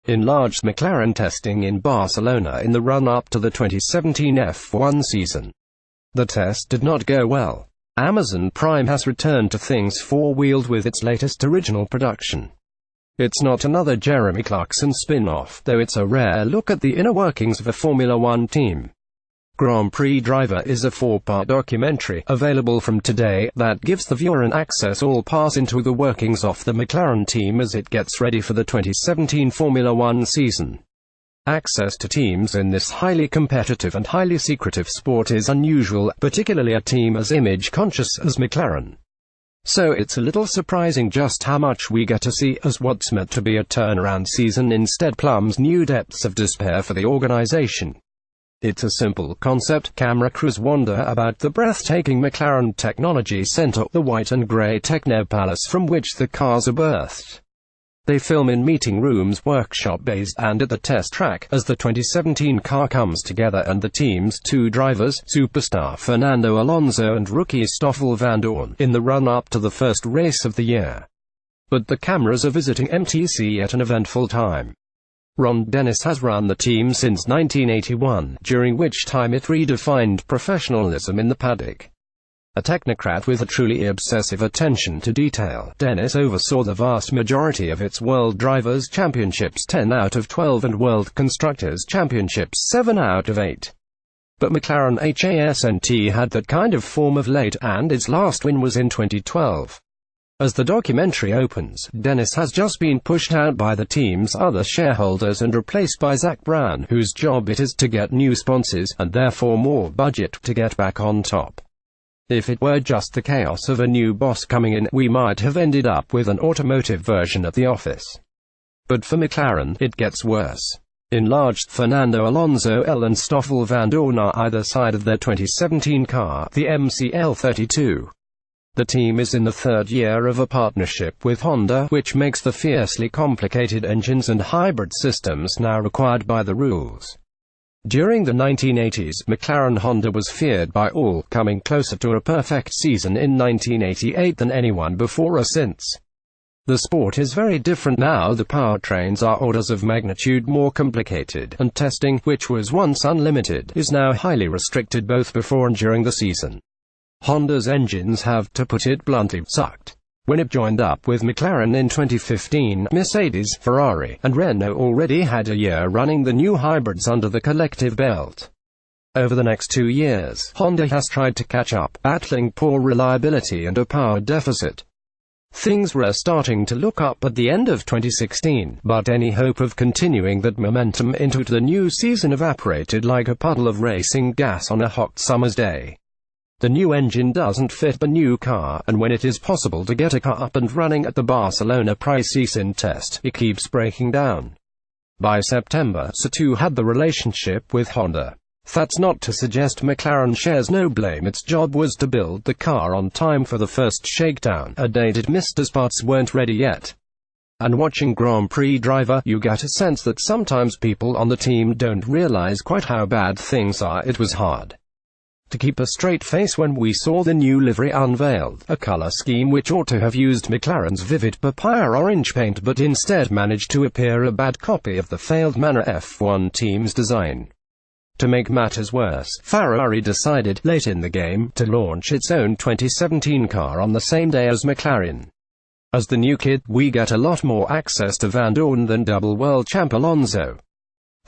enlarged McLaren testing in Barcelona in the run-up to the 2017 F1 season. The test did not go well. Amazon Prime has returned to things four-wheeled with its latest original production. It's not another Jeremy Clarkson spin-off, though it's a rare look at the inner workings of a Formula One team. Grand Prix Driver is a four-part documentary, available from today, that gives the viewer an access all pass into the workings of the McLaren team as it gets ready for the 2017 Formula One season. Access to teams in this highly competitive and highly secretive sport is unusual, particularly a team as image-conscious as McLaren. So it's a little surprising just how much we get to see, as what's meant to be a turnaround season instead plumbs new depths of despair for the organization. It's a simple concept. Camera crews wander about the breathtaking McLaren Technology Center, the white and grey techno palace from which the cars are birthed. They film in meeting rooms, workshop bays, and at the test track, as the 2017 car comes together and the team's two drivers, superstar Fernando Alonso and rookie Stoffel Vandoorne, in the run-up to the first race of the year. But the cameras are visiting MTC at an eventful time. Ron Dennis has run the team since 1981, during which time it redefined professionalism in the paddock. A technocrat with a truly obsessive attention to detail, Dennis oversaw the vast majority of its World Drivers' Championships 10 out of 12 and World Constructors' Championships 7 out of 8. But McLaren hasn't had that kind of form of late, and its last win was in 2012. As the documentary opens, Dennis has just been pushed out by the team's other shareholders and replaced by Zak Brown, whose job it is to get new sponsors, and therefore more budget, to get back on top. If it were just the chaos of a new boss coming in, we might have ended up with an automotive version of The Office. But for McLaren, it gets worse. Enlarged Fernando Alonso and Stoffel Vandoorne are either side of their 2017 car, the MCL32. The team is in the third year of a partnership with Honda, which makes the fiercely complicated engines and hybrid systems now required by the rules. During the 1980s, McLaren-Honda was feared by all, coming closer to a perfect season in 1988 than anyone before or since. The sport is very different now. The powertrains are orders of magnitude more complicated, and testing, which was once unlimited, is now highly restricted both before and during the season. Honda's engines have, to put it bluntly, sucked. When it joined up with McLaren in 2015, Mercedes, Ferrari, and Renault already had a year running the new hybrids under the collective belt. Over the next 2 years, Honda has tried to catch up, battling poor reliability and a power deficit. Things were starting to look up at the end of 2016, but any hope of continuing that momentum into the new season evaporated like a puddle of racing gas on a hot summer's day. The new engine doesn't fit the new car, and when it is possible to get a car up and running at the Barcelona pre-season test, it keeps breaking down. By September, So2 had the relationship with Honda. That's not to suggest McLaren shares no blame. Its job was to build the car on time for the first shakedown, a date it missed as parts weren't ready yet. And watching Grand Prix Driver, you get a sense that sometimes people on the team don't realize quite how bad things are. It was hard to keep a straight face when we saw the new livery unveiled, a color scheme which ought to have used McLaren's vivid papaya orange paint but instead managed to appear a bad copy of the failed Manor F1 team's design. To make matters worse, Ferrari decided, late in the game, to launch its own 2017 car on the same day as McLaren. As the new kid, we get a lot more access to Vandoorne than double world champ Alonso.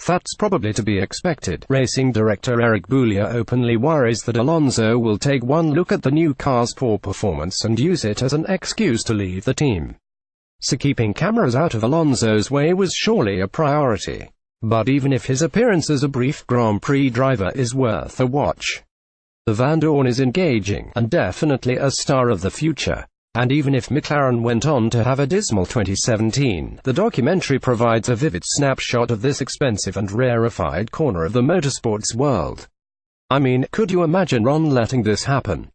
That's probably to be expected. Racing director Eric Boulier openly worries that Alonso will take one look at the new car's poor performance and use it as an excuse to leave the team. So keeping cameras out of Alonso's way was surely a priority. But even if his appearance as a brief Grand Prix driver is worth a watch, the Vandoorne is engaging, and definitely a star of the future. And even if McLaren went on to have a dismal 2017, the documentary provides a vivid snapshot of this expensive and rarefied corner of the motorsports world. I mean, could you imagine Ron letting this happen?